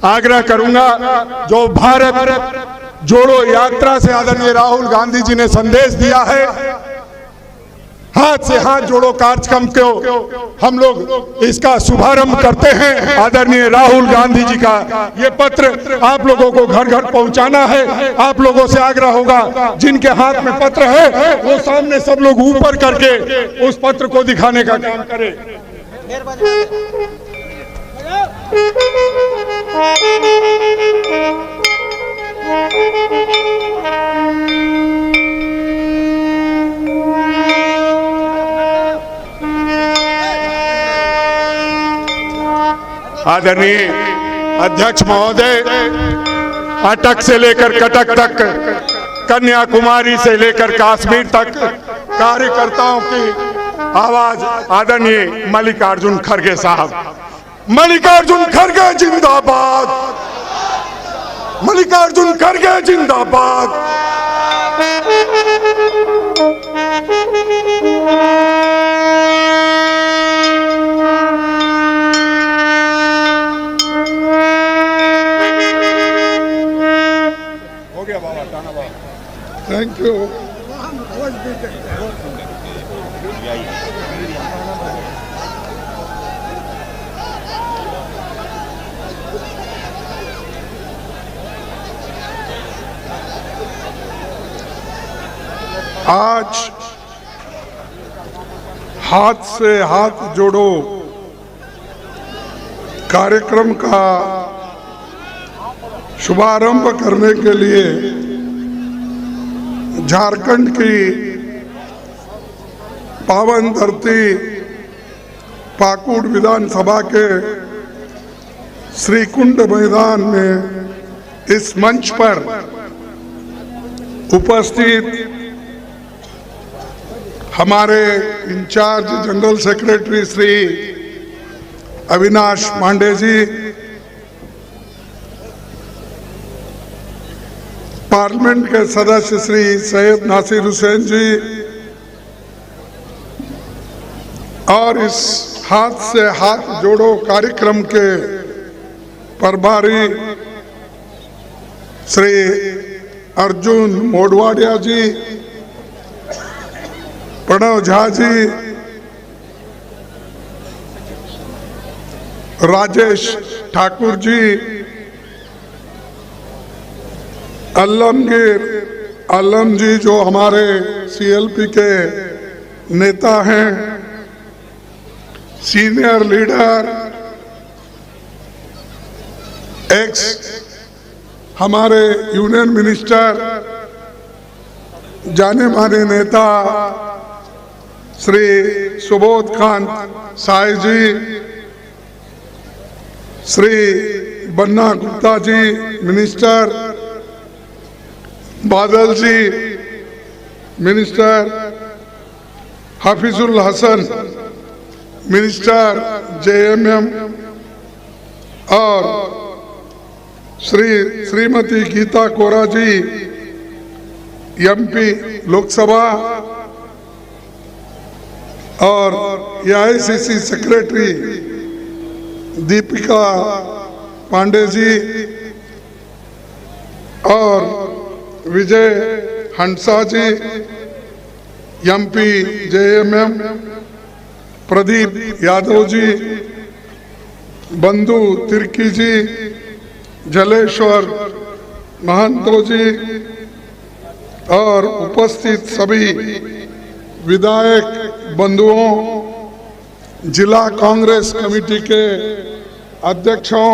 आग्रह करूंगा, जो भारत जोड़ो यात्रा से आदरणीय राहुल गांधी जी ने संदेश दिया है, हाथ से हाथ जोड़ो कार्यक्रम को हम लोग इसका शुभारंभ करते हैं। आदरणीय राहुल गांधी जी का ये पत्र आप लोगों को घर घर पहुंचाना है। आप लोगों से आग्रह होगा, जिनके हाथ में पत्र है वो सामने सब लोग ऊपर करके उस पत्र को दिखाने का काम करें। आदरणीय अध्यक्ष महोदय, अटक से लेकर कटक तक, कन्याकुमारी से लेकर कश्मीर तक कार्यकर्ताओं की आवाज आदरणीय मल्लिकार्जुन खड़गे साहब। मल्लिकार्जुन खड़गे जिंदाबाद, मल्लिकार्जुन खड़गे जिंदाबाद। Thank you. आज हाथ से हाथ जोड़ो कार्यक्रम का शुभारंभ करने के लिए झारखंड की पावन धरती पाकुड़ विधानसभा के श्रीकुंड मैदान में इस मंच पर उपस्थित हमारे incharge general secretary Shri Avinash Pandey ji, parliament के सदस्य श्री सैयद नासिर हुसैन जी और इस हाथ से हाथ जोड़ो कार्यक्रम के प्रभारी श्री अर्जुन मोडवाडिया जी, प्रणव झा जी, राजेश ठाकुर जी, अल्लमगीर आलम जी जो हमारे सीएलपी के नेता हैं, सीनियर लीडर, एक्स हमारे यूनियन मिनिस्टर, जाने माने नेता श्री सुबोध कांत साय जी, श्री बन्ना गुप्ता जी मिनिस्टर, बादल जी minister, Hafizul Hasan minister JMM और श्रीमती गीता कोरा जी एमपी लोकसभा और एआईसीसी सेक्रेटरी दीपिका पांडे जी और विजय हंसा जी एमपी जेएमएम, प्रदीप यादव जी, बंधु तिर्की जी, जलेश्वर महंतो जी और उपस्थित सभी विधायक बंधुओं, जिला कांग्रेस कमेटी के अध्यक्षों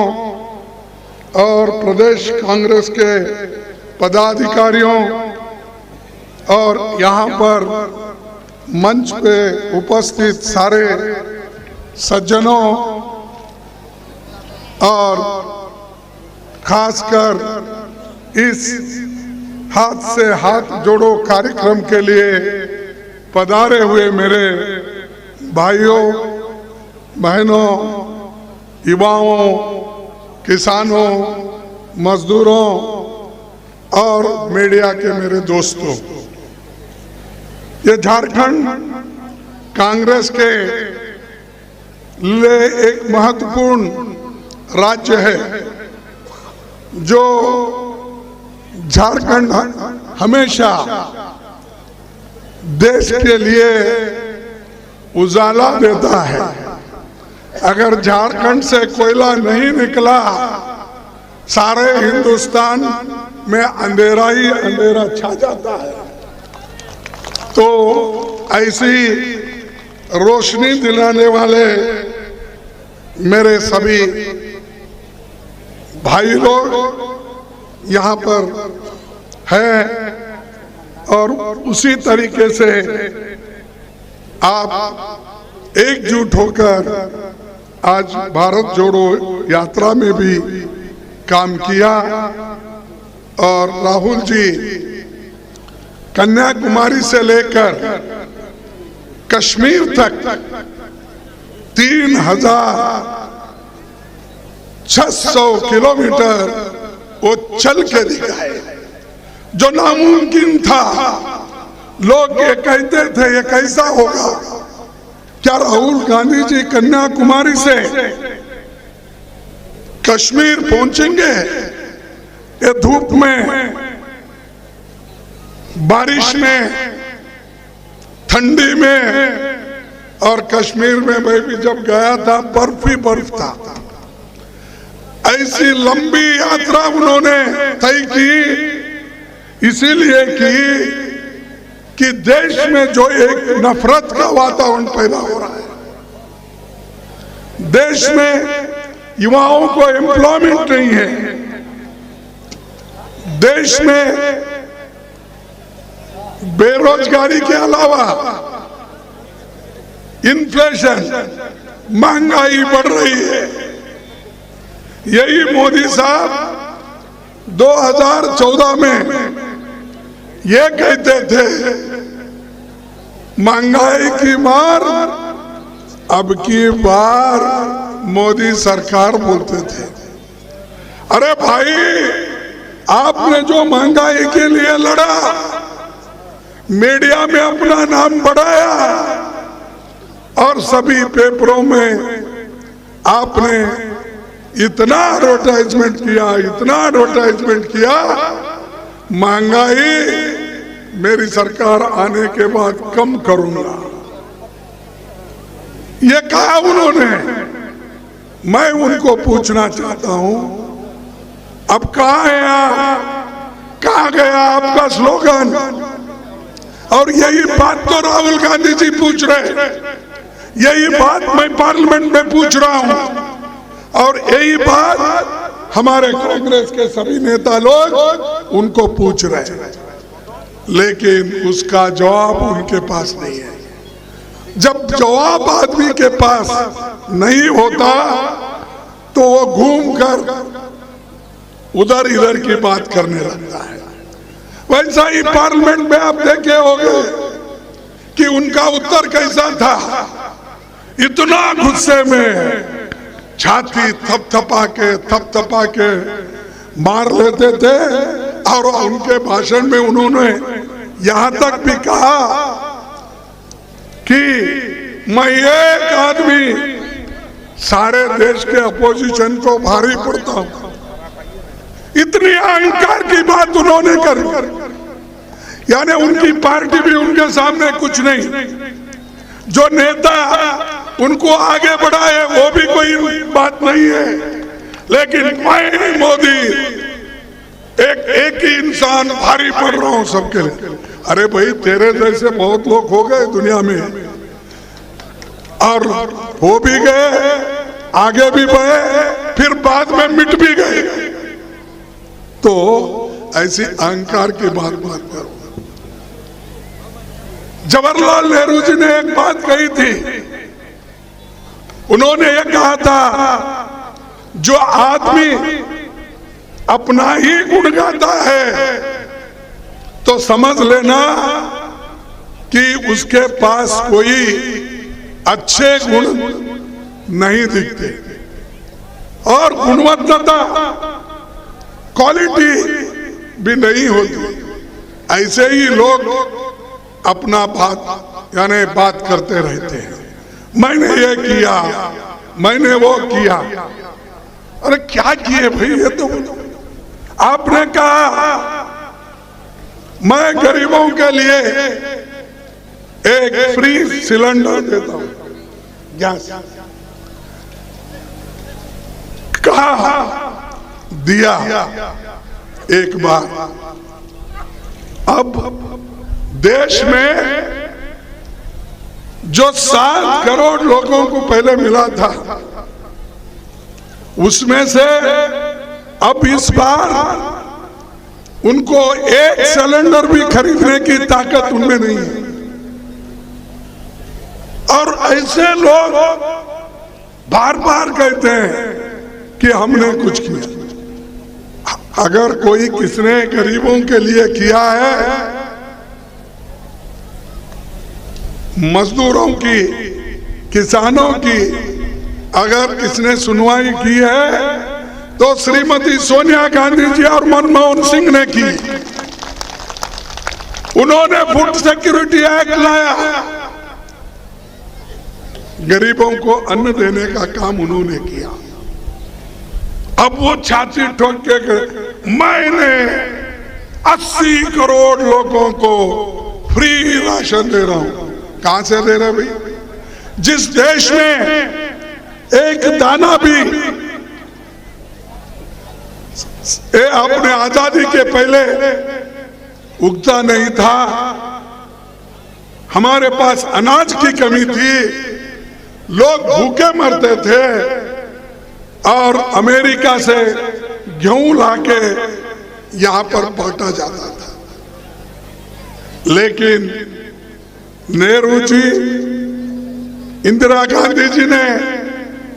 और प्रदेश कांग्रेस के पदाधिकारियों और यहाँ पर मंच पे उपस्थित सारे सज्जनों और खासकर इस हाथ से हाथ जोड़ो कार्यक्रम के लिए पधारे हुए मेरे भाइयों बहनों, युवाओं, किसानों, मजदूरों और मीडिया के मेरे दोस्तों, ये झारखंड कांग्रेस के लिए एक महत्वपूर्ण राज्य है। जो झारखंड हमेशा देश के लिए उजाला देता है। अगर झारखंड से कोयला नहीं निकला, सारे हिंदुस्तान में अंधेरा ही अंधेरा छा जाता है। तो ऐसी रोशनी दिलाने वाले मेरे सभी भाई लोग यहाँ पर हैं, और उसी तरीके से आप एकजुट होकर आज भारत जोड़ो यात्रा में भी काम किया। और राहुल जी कन्याकुमारी से लेकर कश्मीर तक 3600 किलोमीटर वो चल के दिखाए, जो नामुमकिन था। लोग ये कहते थे ये कैसा होगा, क्या राहुल गांधी जी कन्याकुमारी से कश्मीर पहुंचेंगे? ये धूप में, बारिश में, ठंडी में, और कश्मीर में मैं भी जब गया था बर्फ ही बर्फ था। ऐसी लंबी यात्रा उन्होंने तय की, इसीलिए की कि देश में जो एक नफरत का वातावरण पैदा हो रहा है, देश में युवाओं को एम्प्लॉयमेंट नहीं है, देश में बेरोजगारी के अलावा इन्फ्लेशन, महंगाई बढ़ रही है। यही मोदी साहब 2014 में ये कहते थे महंगाई की मार, अब की बार मोदी सरकार बोलते थे। अरे भाई, आपने जो महंगाई के लिए लड़ा, मीडिया में अपना नाम बढ़ाया और सभी पेपरों में आपने इतना एडवर्टाइजमेंट किया, इतना एडवर्टाइजमेंट किया, महंगाई मेरी सरकार आने के बाद कम करूंगा, ये कहा उन्होंने। मैं उनको पूछना चाहता हूं, अब कहां है आप? कहां गया आपका स्लोगन? और यही बात तो राहुल गांधी जी पूछ रहे, यही बात मैं पार्लियामेंट में पूछ रहा हूं, और यही बात हमारे कांग्रेस के सभी नेता लोग उनको पूछ रहे हैं, लेकिन उसका जवाब उनके पास नहीं है। जब जवाब आदमी के पास नहीं होता तो वो घूमकर उधर इधर की बात करने लगता है। वैसा ही पार्लियामेंट में आप देखे होंगे कि उनका उत्तर कैसा था। इतना गुस्से में छाती थपथपा के मार लेते थे, और उनके भाषण में उन्होंने यहां तक भी कहा कि मैं एक आदमी सारे देश के अपोजिशन को भारी पड़ता हूं। इतनी अहंकार की बात उन्होंने करी, यानी उनकी पार्टी भी उनके सामने कुछ नहीं। जो नेता उनको आगे बढ़ाए वो भी कोई बात नहीं है, लेकिन मैं मोदी एक ही इंसान भारी पड़ रहा हूं सबके लिए। अरे भाई, तेरे जैसे बहुत लोग हो गए दुनिया में, और हो भी गए, आगे भी बढ़े, फिर बाद में मिट भी गए। तो ऐसी अहंकार की बात मत करो। जवाहरलाल नेहरू जी ने एक बात कही थी, उन्होंने ये कहा था, जो आदमी अपना ही गुण गाता है तो समझ लेना कि उसके पास कोई अच्छे गुण नहीं दिखते, और गुणवत्ता क्वालिटी भी नहीं होती। ऐसे ही लोग अपना बात करते रहते हैं, मैंने ये किया, मैंने वो किया। अरे क्या किए भाई, ये तो आपने कहा मैं गरीबों के लिए एक फ्री सिलेंडर देता हूं, गैस कहा, दिया एक बार। अब देश में जो 7 करोड़ लोगों को पहले मिला था, उसमें से अब इस बार उनको एक सिलेंडर भी खरीदने की ताकत उनमें नहीं है। और ऐसे लोग बार बार कहते हैं कि हमने कुछ किया। अगर कोई किसने गरीबों के लिए किया है, मजदूरों की, किसानों की अगर किसने सुनवाई की है तो श्रीमती सोनिया गांधी जी और मनमोहन सिंह ने की। उन्होंने फूड सिक्योरिटी एक्ट लाया, गरीबों को अन्न देने का काम उन्होंने किया। अब वो छाती ठोक के मैंने 80 करोड़ लोगों को फ्री राशन दे रहा हूं। कहां से दे रहे भाई? जिस देश में एक दाना भी अपने आजादी के पहले उगता नहीं था, हमारे पास अनाज की कमी थी, लोग भूखे मरते थे और अमेरिका से गेहूं लाके यहां पर बांटा जाता था। लेकिन नेहरू जी, इंदिरा गांधी जी ने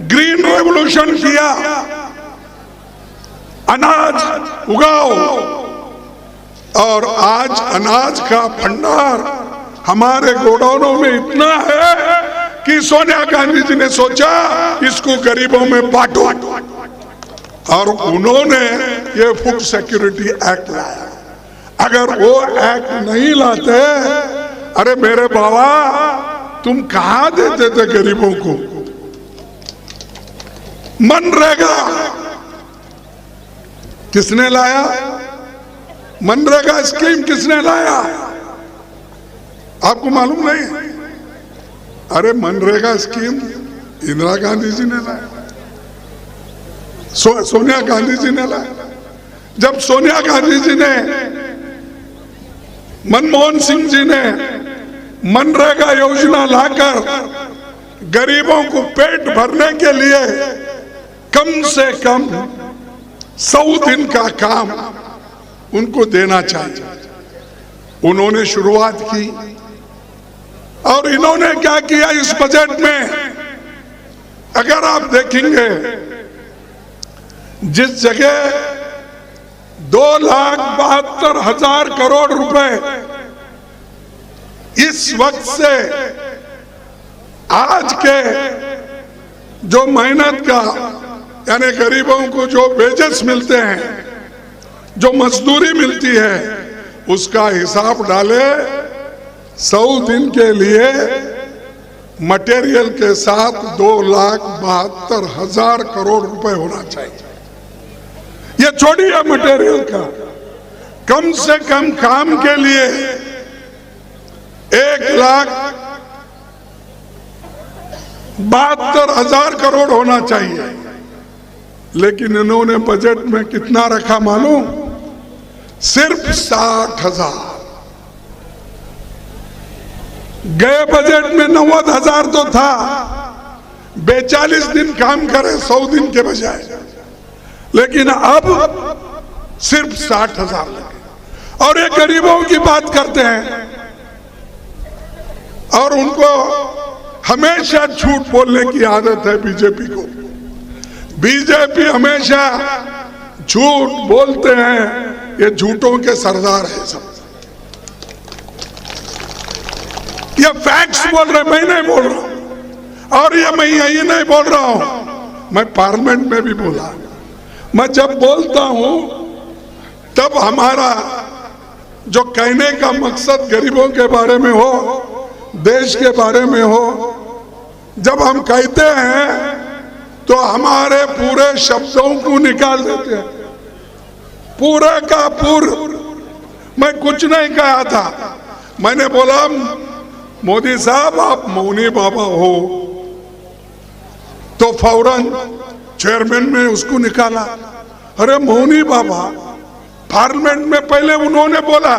ग्रीन रेवोल्यूशन किया, अनाज उगाओ, और आज अनाज का भंडार हमारे गोडाउनों में इतना है कि सोनिया गांधी जी ने सोचा इसको गरीबों में बांटो, और उन्होंने ये फूड सिक्योरिटी एक्ट लाया। अगर वो एक्ट नहीं लाते, अरे मेरे बाबा तुम कहां देते थे गरीबों को? मनरेगा किसने लाया? मनरेगा स्कीम किसने लाया? आपको मालूम नहीं? अरे मनरेगा स्कीम इंदिरा गांधी जी ने लाया, सोनिया गांधी जी ने लाया। जब सोनिया गांधी जी ने, मनमोहन सिंह जी ने मनरेगा योजना लाकर गरीबों को पेट भरने के लिए कम से कम 100 दिन का काम उनको देना चाहिए, उन्होंने शुरुआत की। और इन्होंने क्या किया इस बजट में? अगर आप देखेंगे, जिस जगह 2,72,000 करोड़ रुपए इस वक्त से आज के जो मेहनत का, यानी गरीबों को जो वेजेस मिलते हैं, जो मजदूरी मिलती है, उसका हिसाब डाले, 100 दिन के लिए मटेरियल के साथ 2,72,000 करोड़ रुपए होना चाहिए। ये छोड़िए मटेरियल का, कम से कम काम के लिए 1,72,000 करोड़ होना चाहिए। लेकिन इन्होंने बजट में कितना रखा मालूम? सिर्फ 60,000। गए बजट में 90,000 तो था, 42 दिन काम करे 100 दिन के बजाय, लेकिन अब सिर्फ 60,000 लगे। और ये गरीबों की बात करते हैं, और उनको हमेशा झूठ बोलने की आदत है बीजेपी को। बीजेपी हमेशा झूठ बोलते हैं, ये झूठों के सरदार है सब। ये फैक्ट्स बोल रहे, मैं नहीं बोल रहा हूं। और ये मैं यही नहीं बोल रहा हूं, मैं पार्लियामेंट में भी बोला। मैं जब बोलता हूं तब हमारा जो कहने का मकसद गरीबों के बारे में हो, देश के बारे में हो, जब हम कहते हैं तो हमारे पूरे शब्दों को निकाल देते हैं। पूरा का पूरा मैं कुछ नहीं कहा था। मैंने बोला मोदी साहब आप मौनी बाबा हो, तो फौरन चेयरमैन ने उसको निकाला। अरे मौनी बाबा, पार्लियामेंट में पहले उन्होंने बोला,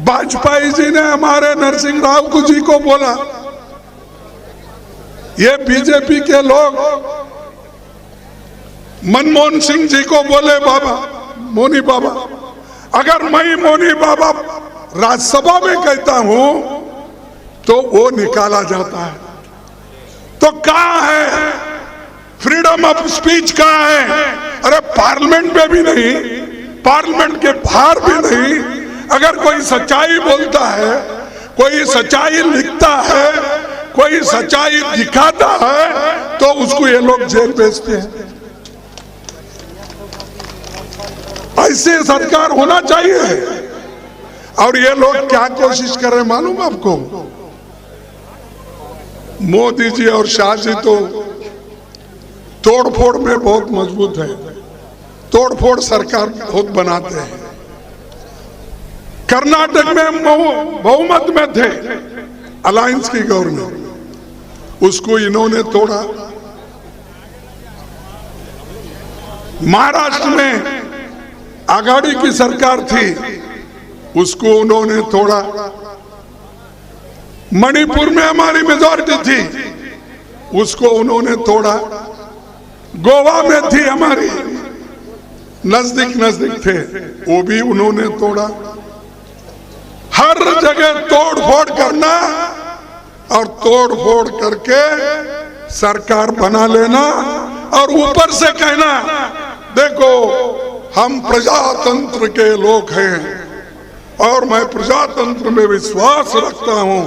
वाजपेयी जी ने हमारे नरसिंह राव जी को बोला, ये बीजेपी के लोग मनमोहन सिंह जी को बोले बाबा, मौनी बाबा। अगर मैं मौनी बाबा राज्यसभा में कहता हूं तो वो निकाला जाता है। तो कहां है फ्रीडम ऑफ स्पीच? कहां है? अरे पार्लियामेंट में भी नहीं, पार्लियामेंट के बाहर भी नहीं। अगर कोई सच्चाई बोलता है, कोई सच्चाई लिखता है, कोई सच्चाई दिखाता है, तो उसको ये लोग जेल भेजते हैं। ऐसे सरकार होना चाहिए। और ये लोग क्या कोशिश कर रहे हैं मालूम आपको? मोदी जी और शाह जी तो तोड़फोड़ में बहुत मजबूत है, तोड़फोड़ सरकार बहुत बनाते हैं। कर्नाटक में बहुमत में थे अलायंस की गवर्नमेंट, उसको इन्होंने तोड़ा। महाराष्ट्र में आघाड़ी की सरकार थी, उसको उन्होंने तोड़ा। मणिपुर में हमारी मेजॉरिटी थी, उसको उन्होंने तोड़ा। गोवा में थी हमारी, नजदीक नजदीक थे, वो भी उन्होंने तोड़ा। हर जगह तोड़ फोड़ करना और तोड़ फोड़ करके सरकार बना लेना और ऊपर से कहना देखो हम प्रजातंत्र के लोग हैं और मैं प्रजातंत्र में विश्वास रखता हूं।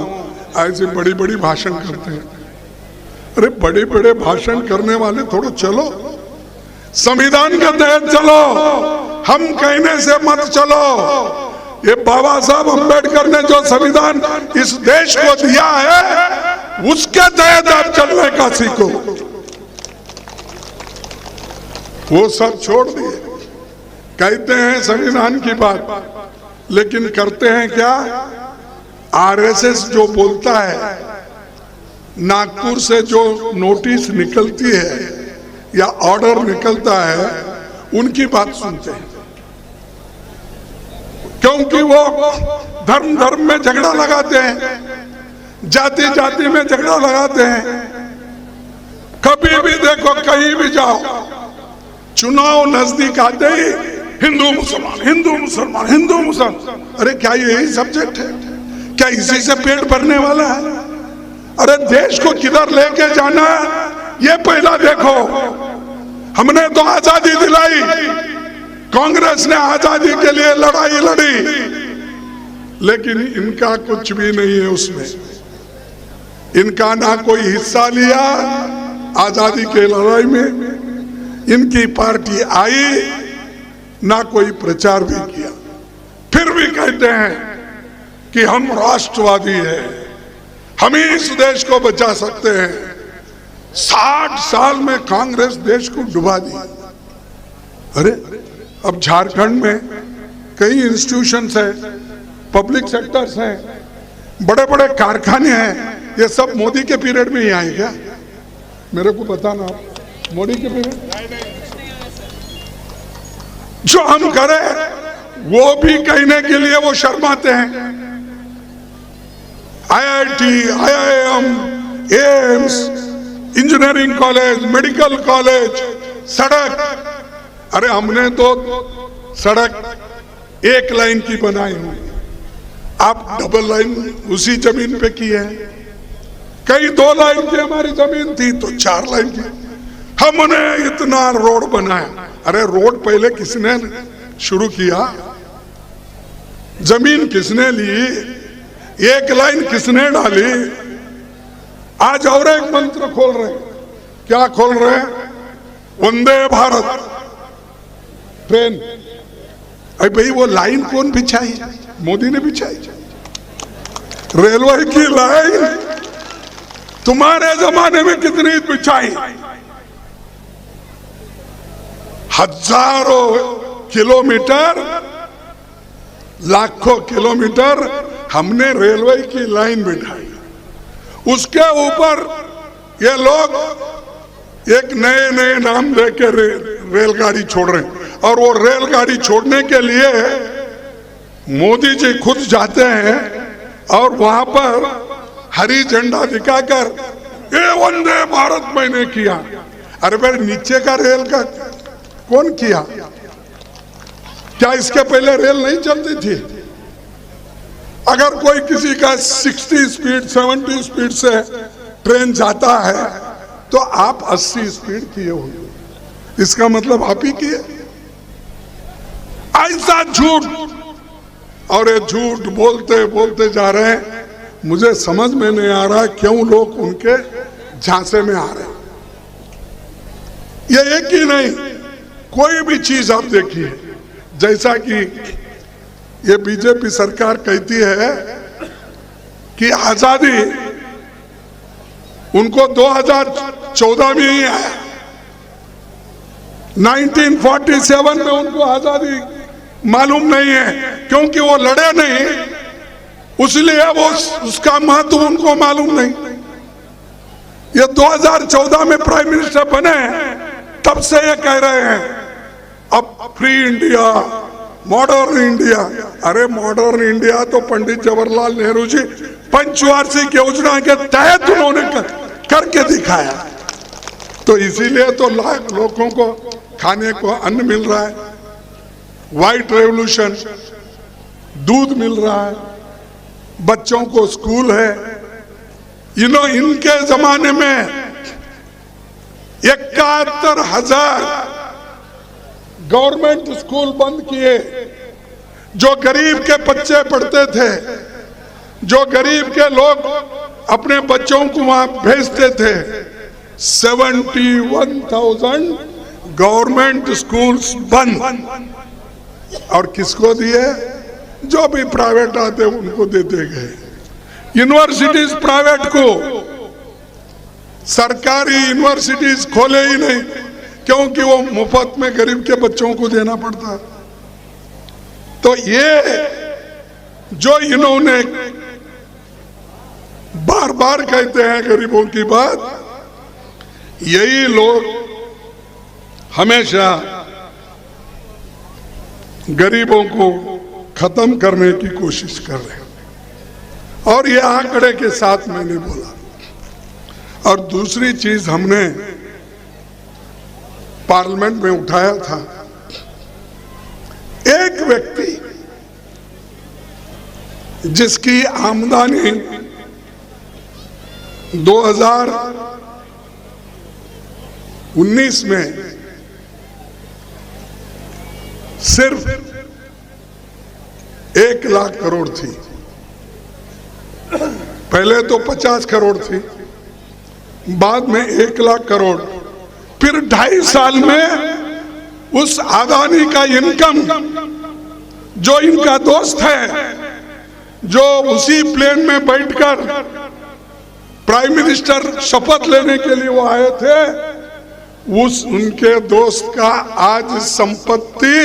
ऐसे बड़ी बड़ी भाषण करते हैं। अरे बड़े बड़े भाषण करने वाले थोड़ा चलो, संविधान के तहत चलो, हम कहने से मत चलो। ये बाबा साहब अम्बेडकर ने जो संविधान इस देश को दिया है, उसके तहत आप चलने का सीखो। वो सब छोड़ दिए। कहते हैं संविधान की बात, लेकिन करते हैं क्या? आरएसएस जो बोलता है, नागपुर से जो नोटिस निकलती है या ऑर्डर निकलता है, उनकी बात सुनते हैं। क्योंकि वो धर्म धर्म में झगड़ा लगाते हैं, जाति जाति में झगड़ा लगाते हैं। कभी भी देखो, कहीं भी जाओ, चुनाव नजदीक आते ही हिंदू मुसलमान, हिंदू मुसलमान, हिंदू मुसलमान। अरे क्या यही सब्जेक्ट है? क्या इसी से पेट भरने वाला है? अरे देश को किधर लेके जाना है, ये पहला देखो। हमने तो आजादी दिलाई, कांग्रेस ने आजादी के लिए लड़ाई लड़ी, लेकिन इनका कुछ भी नहीं है उसमें। इनका ना कोई हिस्सा लिया आजादी के लड़ाई में, इनकी पार्टी आई, ना कोई प्रचार भी किया। फिर भी कहते हैं कि हम राष्ट्रवादी हैं, हम ही इस देश को बचा सकते हैं। 60 साल में कांग्रेस देश को डुबा दी। अरे अब झारखंड में कई इंस्टीट्यूशंस हैं, पब्लिक सेक्टर्स हैं, बड़े बड़े कारखाने हैं। ये सब मोदी के पीरियड में ही आए क्या? मेरे को बताना, मोदी के पीरियड जो हम करें वो भी कहने के लिए वो शर्माते हैं। IIT, IIM, AIIMS, engineering college, medical college, सड़क। अरे हमने तो सड़क एक लाइन की बनाई हुई, आप डबल लाइन उसी जमीन पे की है। कई 2 लाइन की हमारी जमीन थी तो 4 लाइन की। हमने इतना रोड बनाया। अरे रोड पहले किसने शुरू किया? जमीन किसने ली? एक लाइन किसने डाली? आज और एक मंत्र खोल रहे हैं। क्या खोल रहे हैं? वंदे भारत ट्रेन। अरे भाई वो लाइन कौन बिछाई? मोदी ने बिछाई। रेलवे की लाइन तुम्हारे जमाने में कितनी बिछाई? हजारों किलोमीटर, लाखों किलोमीटर हमने रेलवे की लाइन बिठाई। उसके ऊपर ये लोग एक नए नए नाम देके रेलगाड़ी छोड़ रहे हैं। और वो रेलगाड़ी छोड़ने के लिए मोदी जी खुद जाते हैं और वहां पर हरी झंडा दिखाकर ये वंदे भारत मैंने किया। अरे भाई, नीचे का रेल का कौन किया? क्या इसके पहले रेल नहीं चलती थी? अगर कोई किसी का 60 स्पीड 70 स्पीड से ट्रेन जाता है तो आप 80 स्पीड किए होंगे, इसका मतलब आप ही किए। ऐसा झूठ, और ये झूठ बोलते बोलते जा रहे हैं। मुझे समझ में नहीं आ रहा क्यों लोग उनके झांसे में आ रहे हैं। ये एक ही नहीं, कोई भी चीज आप देखिए, जैसा कि ये बीजेपी सरकार कहती है कि आजादी उनको 2014 में ही आया, 1947 में उनको आजादी मालूम नहीं है, क्योंकि वो लड़े नहीं, इसलिए वो उसका महत्व उनको मालूम नहीं। ये 2014 में प्राइम मिनिस्टर बने, तब से ये कह रहे हैं अब फ्री इंडिया, मॉडर्न इंडिया। अरे मॉडर्न इंडिया तो पंडित जवाहरलाल नेहरू जी पंचवार्षिक योजना के तहत उन्होंने करके दिखाया। तो इसीलिए तो लाख लोगों को खाने को अन्न मिल रहा है, व्हाइट रेवोल्यूशन, दूध मिल रहा है, बच्चों को स्कूल है। इनके जमाने में 71,000 गवर्नमेंट स्कूल बंद किए। जो गरीब के बच्चे पढ़ते थे, जो गरीब के लोग अपने बच्चों को वहां भेजते थे, 71,000 गवर्नमेंट स्कूल्स बंद। और किसको दिए? जो भी प्राइवेट आते उनको देते गए। यूनिवर्सिटीज प्राइवेट को, सरकारी यूनिवर्सिटीज खोले ही नहीं, क्योंकि वो मुफ्त में गरीब के बच्चों को देना पड़ता है। तो ये जो इन्होंने बार बार कहते हैं गरीबों की बात, यही लोग हमेशा गरीबों को खत्म करने की कोशिश कर रहे हैं। और ये आंकड़े के साथ मैंने बोला। और दूसरी चीज हमने पार्लियामेंट में उठाया था, एक व्यक्ति जिसकी आमदनी 2019 में सिर्फ 1 लाख करोड़ थी। पहले तो 50 करोड़ थी, बाद में 1 लाख करोड़। फिर 2.5 साल में उस अदानी का इनकम, जो इनका दोस्त है, जो उसी प्लेन में बैठकर प्राइम मिनिस्टर शपथ लेने के लिए वो आए थे, उनके दोस्त का आज संपत्ति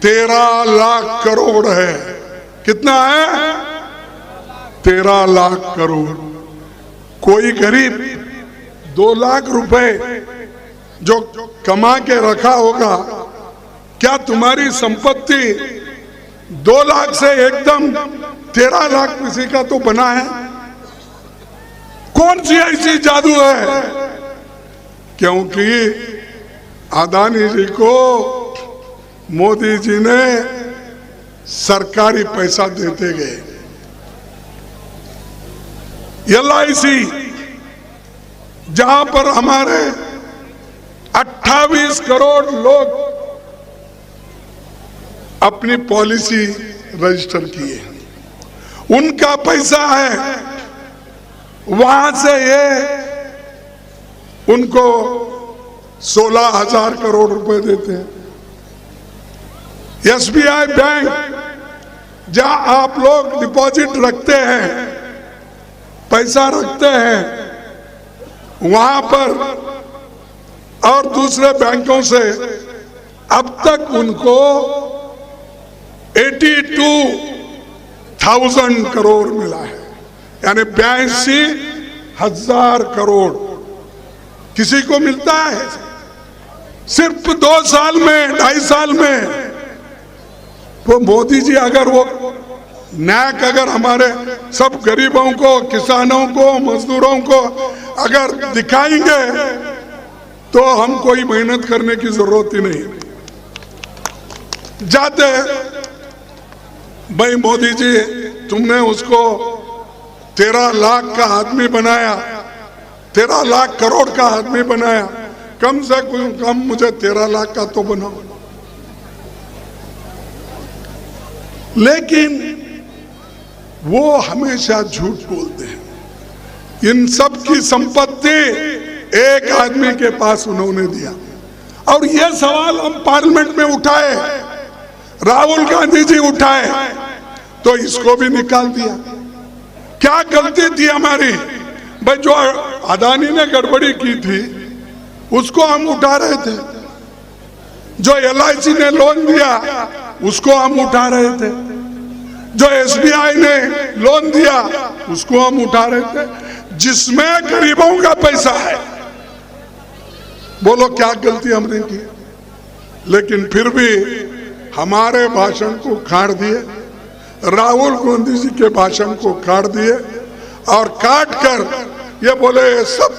13 लाख करोड़ है। कितना है? 13 लाख करोड़। कोई गरीब 2 लाख रुपए जो कमा के रखा होगा, क्या तुम्हारी संपत्ति 2 लाख से एकदम 13 लाख किसी का तो बना है? कौन सी ऐसी जादू है? क्योंकि अदानी जी को मोदी जी ने सरकारी पैसा देते गए। LIC, जहां पर हमारे 28 करोड़ लोग अपनी पॉलिसी रजिस्टर किए, उनका पैसा है, वहां से ये उनको 16,000 करोड़ रुपए देते हैं। SBI बैंक, जहां आप लोग डिपॉजिट रखते हैं, पैसा रखते हैं, वहां पर और दूसरे बैंकों से अब तक उनको 82,000 करोड़ मिला है, यानी 82,000 करोड़ किसी को मिलता है सिर्फ 2 साल में, 2.5 साल में। तो मोदी जी अगर वो न्याक अगर हमारे सब गरीबों को, किसानों को, मजदूरों को अगर दिखाएंगे तो हम कोई मेहनत करने की जरूरत ही नहीं। जाते भाई मोदी जी तुमने उसको 13 लाख का आदमी बनाया, 13 लाख करोड़ का आदमी बनाया, कम से कम मुझे 13 लाख का तो बनाओ। लेकिन वो हमेशा झूठ बोलते हैं। इन सब की संपत्ति एक आदमी के पास उन्होंने दिया। और ये सवाल हम पार्लियामेंट में उठाए, राहुल गांधी जी उठाए, तो इसको भी निकाल दिया। क्या गलती थी हमारी? भाई जो अदानी ने गड़बड़ी की थी उसको हम उठा रहे थे, जो LIC ने लोन दिया उसको हम उठा रहे थे, जो SBI ने लोन दिया उसको हम उठा रहे थे, जिसमें गरीबों का पैसा है। बोलो क्या गलती हमने की? लेकिन फिर भी हमारे भाषण को काट दिए, राहुल गांधी जी के भाषण को काट दिए और काट कर ये बोले सब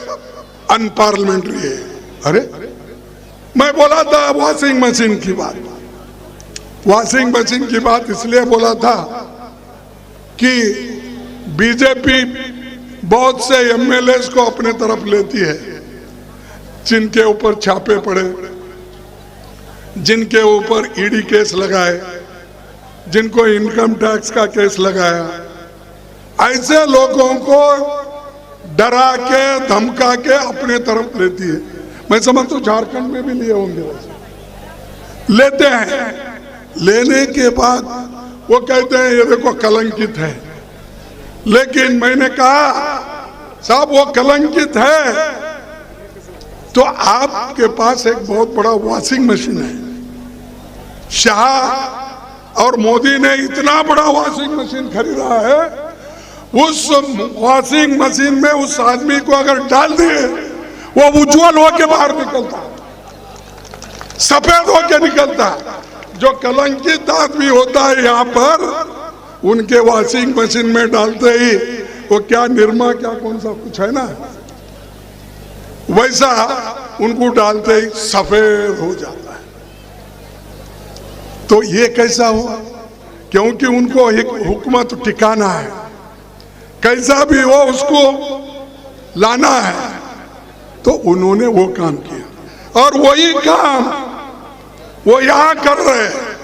अनपार्लियामेंट्री है। अरे मैं बोला था वॉशिंग मशीन की बात, वॉशिंग मशीन की बात इसलिए बोला था कि बीजेपी बहुत से MLAs को अपने तरफ लेती है, जिनके ऊपर छापे पड़े, जिनके ऊपर ED केस लगाए, जिनको इनकम टैक्स का केस लगाया, ऐसे लोगों को डरा के धमका के अपने तरफ लेती है। मैं समझता हूँ झारखंड में भी लिए होंगे, लेते हैं। लेने के बाद वो कहते हैं ये देखो कलंकित है। लेकिन मैंने कहा साहब वो कलंकित है तो आपके पास एक बहुत बड़ा वॉशिंग मशीन है। शाह और मोदी ने इतना बड़ा वॉशिंग मशीन खरीदा है, उस वॉशिंग मशीन में उस आदमी को अगर डाल दिए वो उज्जवल होके बाहर निकलता, सफेद होके निकलता। जो कलंकित आदमी होता है यहाँ पर, उनके वॉशिंग मशीन में डालते ही वो क्या निरमा क्या कौन सा कुछ है ना, वैसा उनको डालते ही सफेद हो जाता है। तो ये कैसा हुआ? क्योंकि उनको एक हुकूमत टिकाना है, कैसा भी हो उसको लाना है, तो उन्होंने वो काम किया। और वही काम वो यहां कर रहे हैं।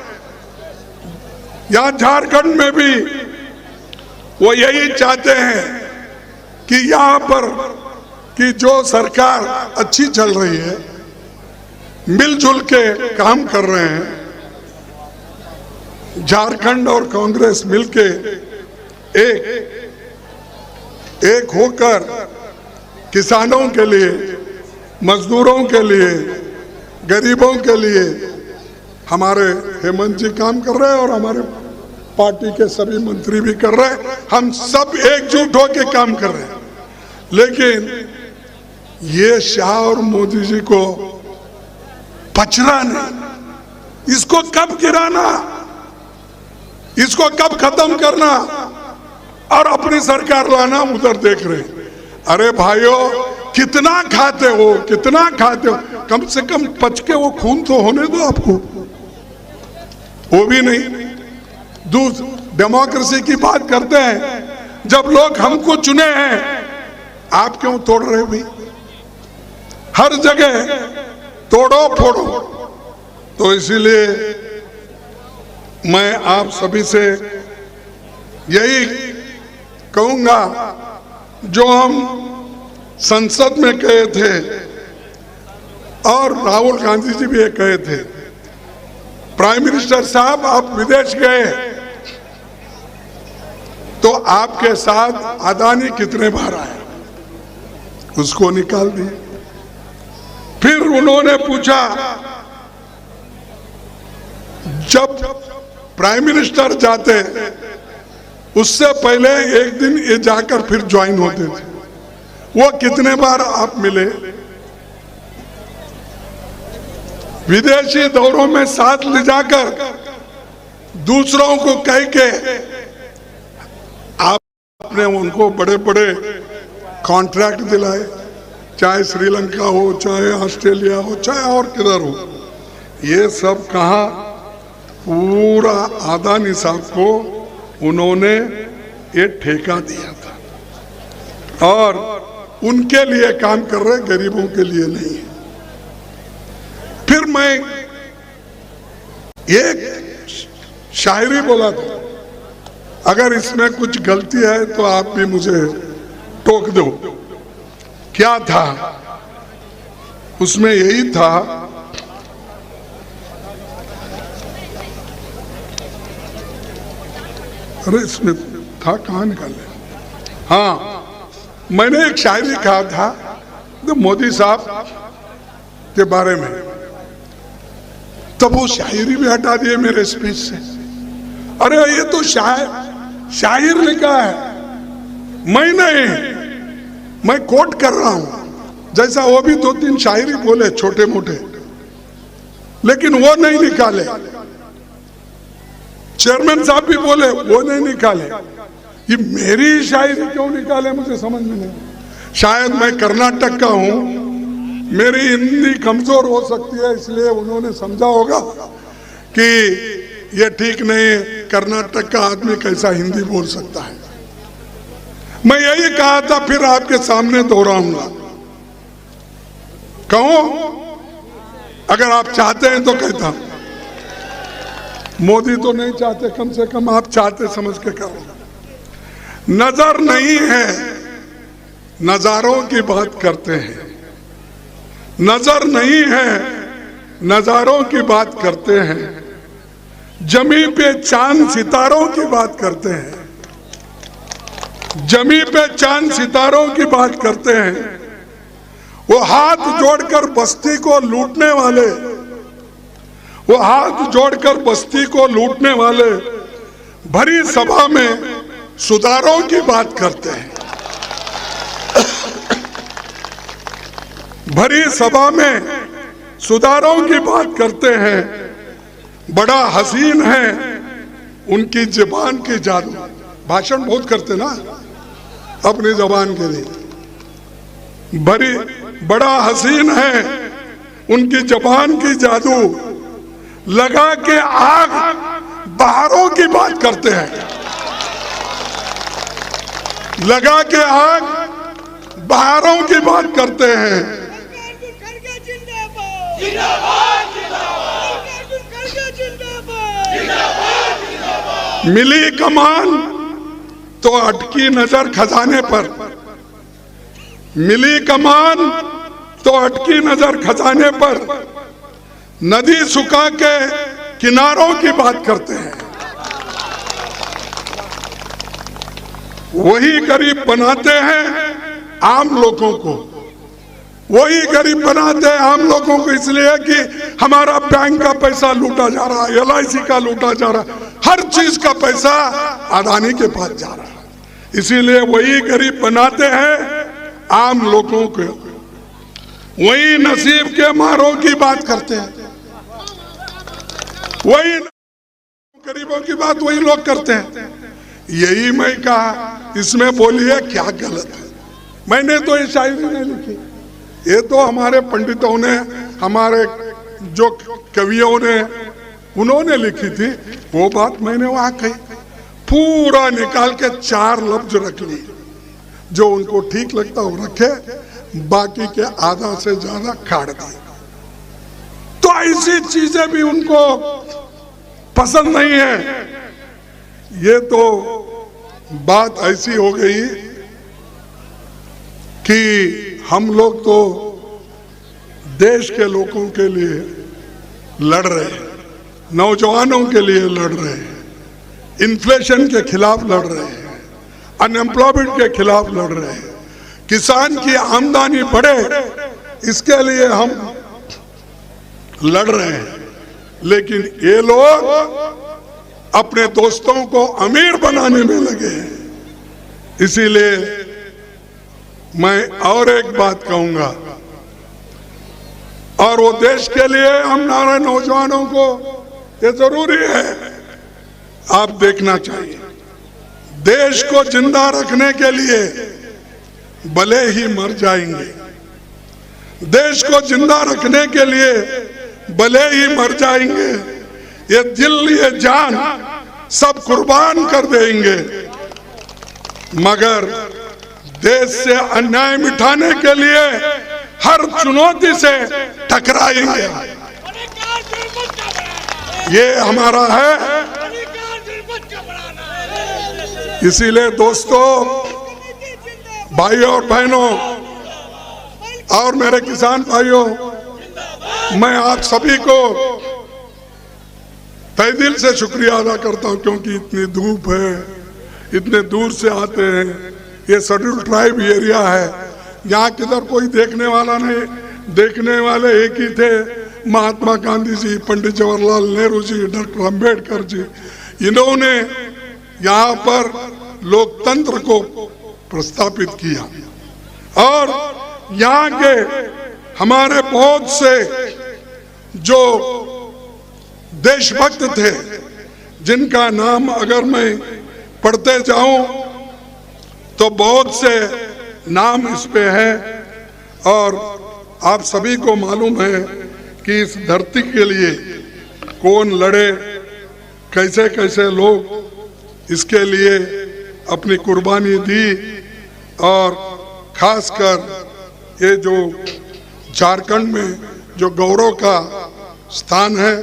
यहां झारखंड में भी वो यही चाहते हैं कि यहां पर कि जो सरकार अच्छी चल रही है, मिलजुल के काम कर रहे हैं, झारखंड और कांग्रेस मिलके एक होकर किसानों के लिए, मजदूरों के लिए, गरीबों के लिए हमारे हेमंत जी काम कर रहे हैं और हमारे पार्टी के सभी मंत्री भी कर रहे हैं। हम सब एकजुट होकर काम कर रहे हैं। लेकिन ये शाह और मोदी जी को पचना नहीं, इसको कब गिराना, इसको कब खत्म करना और अपनी सरकार लाना, उधर देख रहे हैं। अरे भाइयों कितना खाते हो, कितना खाते हो? कम से कम पच के वो खून तो होने दो आपको, वो भी नहीं। डेमोक्रेसी की बात करते हैं, जब लोग हमको चुने हैं, आप क्यों तोड़ रहे हो भाई? हर जगह तोड़ो फोड़ो। तो इसीलिए मैं आप सभी से यही कहूंगा, जो हम संसद में कहे थे और राहुल गांधी जी भी ये कहे थे, प्राइम मिनिस्टर साहब आप विदेश गए तो आपके साथ अदानी कितने बार आया, उसको निकाल दिए। फिर उन्होंने पूछा जब प्राइम मिनिस्टर जाते उससे पहले एक दिन ये जाकर फिर ज्वाइन होते थे। वो कितने बार आप मिले? विदेशी दौरों में साथ ले जाकर दूसरों को कह के आपने उनको बड़े बड़े कॉन्ट्रैक्ट दिलाए, चाहे श्रीलंका हो, चाहे ऑस्ट्रेलिया हो, चाहे और किधर हो। ये सब कहा पूरा अदानी साहब को उन्होंने ये ठेका दिया था और उनके लिए काम कर रहे, गरीबों के लिए नहीं है। फिर मैं एक शायरी बोला था, अगर इसमें कुछ गलती है तो आप भी मुझे टोक दो। क्या था उसमें? यही था, अरे इसमें था, कहाँ निकाले? हाँ, मैंने एक शायरी कहा था तो मोदी साहब के बारे में, तब वो शायरी भी हटा दिए मेरे स्पीच से। अरे ये तो शायर लिखा है, मैं नहीं, मैं कोट कर रहा हूं। जैसा वो भी दो तीन शायरी बोले छोटे मोटे, लेकिन वो नहीं निकाले। चेयरमैन साहब भी बोले, वो नहीं निकाले। ये मेरी शायरी क्यों निकाले मुझे समझ में नहीं। शायद मैं कर्नाटक का हूं, मेरी हिंदी कमजोर हो सकती है, इसलिए उन्होंने समझा होगा कि ये ठीक नहीं है, कर्नाटक का आदमी कैसा हिंदी बोल सकता है। मैं यही कहा था, फिर आपके सामने दोहराऊंगा। कहो, अगर आप चाहते हैं तो कहता हूं। मोदी तो नहीं चाहते, कम से कम आप चाहते समझ के करो। नजर नहीं है, नजारों की बात करते हैं। नजर नहीं है, नजारों की बात करते हैं। जमी पे चांद सितारों की बात करते हैं। जमी पे चांद सितारों की बात करते हैं। वो हाथ जोड़कर बस्ती को लूटने वाले, वो हाथ जोड़कर बस्ती को लूटने वाले भरी सभा में सुधारों की बात करते हैं। भरी सभा में सुधारों की बात करते हैं। बड़ा हसीन है उनकी जुबान की जादू। भाषण बहुत करते ना अपनी जबान के लिए। बड़ा हसीन है उनकी जबान की जादू, लगा के आग बहारों की बात करते हैं। लगा के आग बहारों की बात करते हैं। मिली कमान तो अटकी नजर खजाने पर। मिली कमान तो अटकी नजर खजाने पर। नदी सुखा के किनारों की बात करते हैं। वही गरीब बनाते हैं आम लोगों को। वही गरीब बनाते हैं आम लोगों को, इसलिए कि हमारा बैंक का पैसा लूटा जा रहा है, LIC का लूटा जा रहा है, हर चीज का पैसा अदानी के पास जा रहा है। इसीलिए वही गरीब बनाते हैं आम लोगों को। वही नसीब के मारों की बात करते हैं। वही गरीबों की बात वही लोग करते हैं। यही मैं कहा, इसमें बोलिए क्या गलत है। मैंने तो ये शायरी नहीं लिखी, ये तो हमारे पंडितों ने, हमारे जो कवियों ने, उन्होंने लिखी थी। वो बात मैंने वहां कही, पूरा निकाल के 4 लफ्ज रख लिए। जो उनको ठीक लगता वो रखे, बाकी के आधा से ज्यादा काट दिए। तो ऐसी चीजें भी उनको पसंद नहीं है। ये तो बात ऐसी हो गई कि हम लोग तो देश के लोगों के लिए लड़ रहे हैं, नौजवानों के लिए लड़ रहे हैं, इन्फ्लेशन के खिलाफ लड़ रहे हैं, अनएम्प्लॉयमेंट के खिलाफ लड़ रहे हैं, किसान की आमदनी बढ़े इसके लिए हम लड़ रहे हैं। लेकिन ये लोग अपने दोस्तों को अमीर बनाने में लगे हैं। इसीलिए मैं और एक बात कहूंगा, और वो देश के लिए हम हमारे नौजवानों को ये जरूरी है, आप देखना चाहिए, देश को जिंदा रखने के लिए भले ही मर जाएंगे, देश को जिंदा रखने के लिए भले ही मर जाएंगे, ये दिल ये जान सब कुर्बान कर देंगे, मगर देश से अन्याय मिटाने के लिए हर चुनौती से टकराएंगे। ये हमारा है। इसीलिए दोस्तों, भाइयों और बहनों और मेरे किसान भाइयों, मैं आप सभी को तहे दिल से शुक्रिया अदा करता हूं, क्योंकि इतनी धूप है, इतने दूर से आते हैं। ये शेड्यूल ट्राइब एरिया है, यहाँ किधर कोई देखने वाला नहीं, देखने वाले एक ही थे, महात्मा गांधी जी, पंडित जवाहरलाल नेहरू जी, डॉक्टर अंबेडकर जी। इन्होंने यहाँ पर लोकतंत्र को प्रस्थापित किया और यहाँ के हमारे बहुत से जो देशभक्त थे, जिनका नाम अगर मैं पढ़ते जाऊं तो बहुत से नाम इस पे है, और आप सभी को मालूम है कि इस धरती के लिए कौन लड़े, कैसे कैसे लोग इसके लिए अपनी कुर्बानी दी। और खासकर ये जो झारखंड में जो गौरव का स्थान है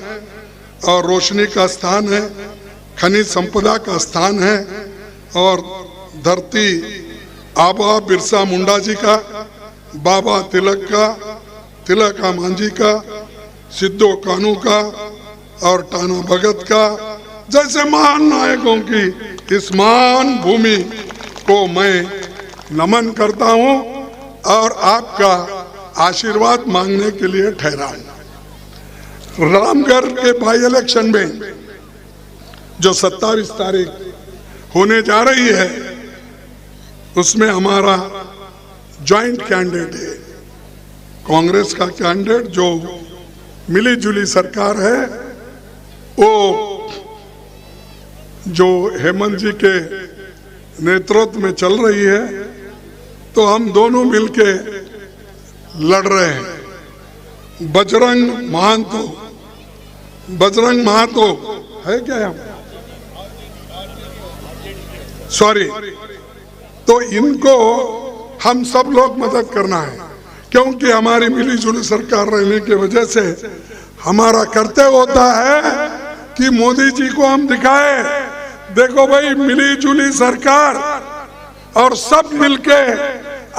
और रोशनी का स्थान है, खनिज संपदा का स्थान है, और धरती आबा बिरसा मुंडा जी का, बाबा तिलक मांझी का, सिद्धो कानू का और टाना भगत का जैसे महान नायकों की इस महान भूमि को मैं नमन करता हूं और आपका आशीर्वाद मांगने के लिए ठहरा हूं। रामगढ़ के बाई इलेक्शन में जो 27 तारीख होने जा रही है, उसमें हमारा जॉइंट कैंडिडेट है, कांग्रेस का कैंडिडेट जो मिली जुली सरकार है, वो जो हेमंत जी के नेतृत्व में चल रही है, तो हम दोनों मिलके लड़ रहे हैं। बजरंग महातो है क्या हम, सॉरी, तो इनको हम सब लोग मदद करना है, क्योंकि हमारी मिली जुली सरकार रहने की वजह से हमारा कर्तव्य होता है कि मोदी जी को हम दिखाए, देखो भाई मिली जुली सरकार और सब मिलके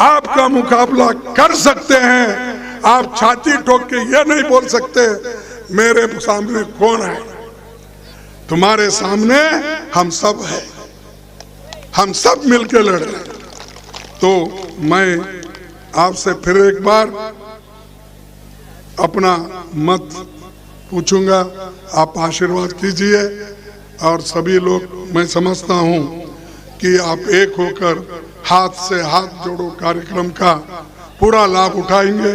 आपका मुकाबला कर सकते हैं। आप छाती ठोक के ये नहीं बोल सकते मेरे सामने कौन है, तुम्हारे सामने हम सब है, हम सब मिलके लड़ रहे हैं। तो मैं आपसे फिर एक बार अपना मत पूछूंगा, आप आशीर्वाद कीजिए, और सभी लोग, मैं समझता हूं कि आप एक होकर हाथ से हाथ जोड़ो कार्यक्रम का पूरा लाभ उठाएंगे,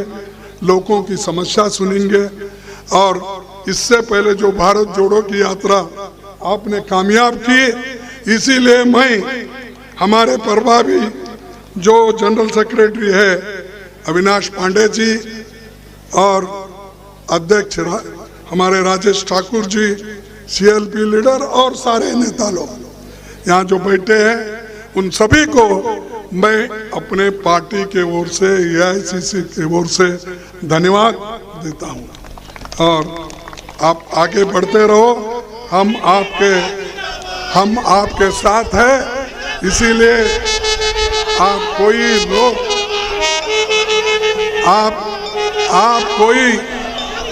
लोगों की समस्या सुनेंगे, और इससे पहले जो भारत जोड़ो की यात्रा आपने कामयाब की, इसीलिए मैं हमारे प्रभावी जो जनरल सेक्रेटरी है अविनाश पांडे जी और अध्यक्ष हमारे राजेश ठाकुर जी, सीएलपी लीडर और सारे नेता लोग यहाँ जो बैठे हैं, उन सभी को मैं अपने पार्टी के ओर से, एआईसीसी के ओर से धन्यवाद देता हूँ। और आप आगे बढ़ते रहो, हम आपके साथ हैं। इसीलिए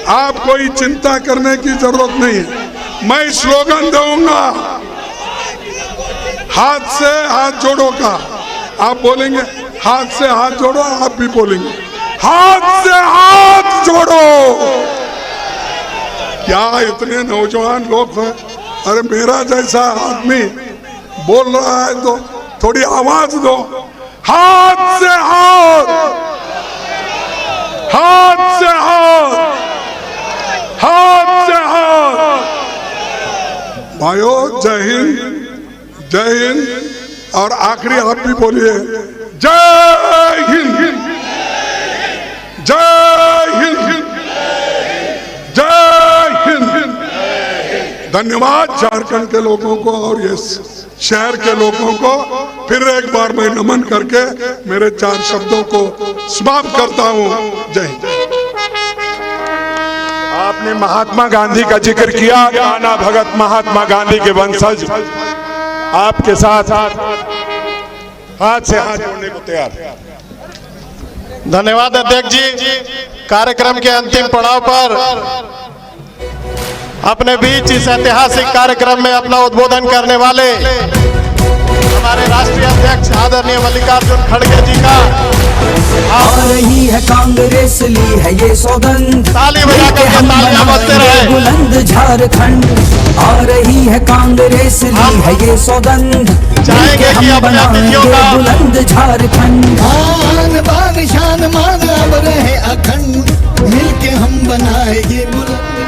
आप कोई चिंता करने की जरूरत नहीं है। मैं स्लोगन दूंगा, हाथ से हाथ जोड़ो का, आप बोलेंगे हाथ से हाथ जोड़ो, आप भी बोलेंगे हाथ से हाथ जोड़ो, क्या इतने नौजवान लोग हैं? अरे मेरा जैसा आदमी बोल रहा है तो थोड़ी आवाज दो। हाथ से हाथ, हाथ से हाथ, हाथ से हाथ। भाइयों जय हिंद, जय हिंद। और आखिरी आप भी बोलिए जय हिंद, जय हिंद, जय हिंद। धन्यवाद झारखंड के लोगों को और ये शहर के लोगों को। फिर एक बार मैं नमन करके मेरे 4 शब्दों को समाप्त करता हूं। जय हिंद। आपने महात्मा गांधी का जिक्र किया। नाना भगत महात्मा गांधी के वंशज आपके साथ हाथ से हाथ जोड़ने को तैयार है। धन्यवाद अध्यक्ष जी। कार्यक्रम के अंतिम पड़ाव पर अपने बीच इस ऐतिहासिक कार्यक्रम में अपना उद्बोधन करने वाले हमारे राष्ट्रीय अध्यक्ष आदरणीय मल्लिकार्जुन खड़गे जी का आ रही है कांग्रेस, ली है ये सौगंध, ताली बजाकर तालियां बजते रहे। बुलंद झारखंड आ रही है कांग्रेस, ली है ये सौगंध, चाहेंगे कि अपने अतिथियों का बुलंद झारखंड। आन बान शान मान अब रहे अखंड, मिलके हम बनाएंगे बुलंद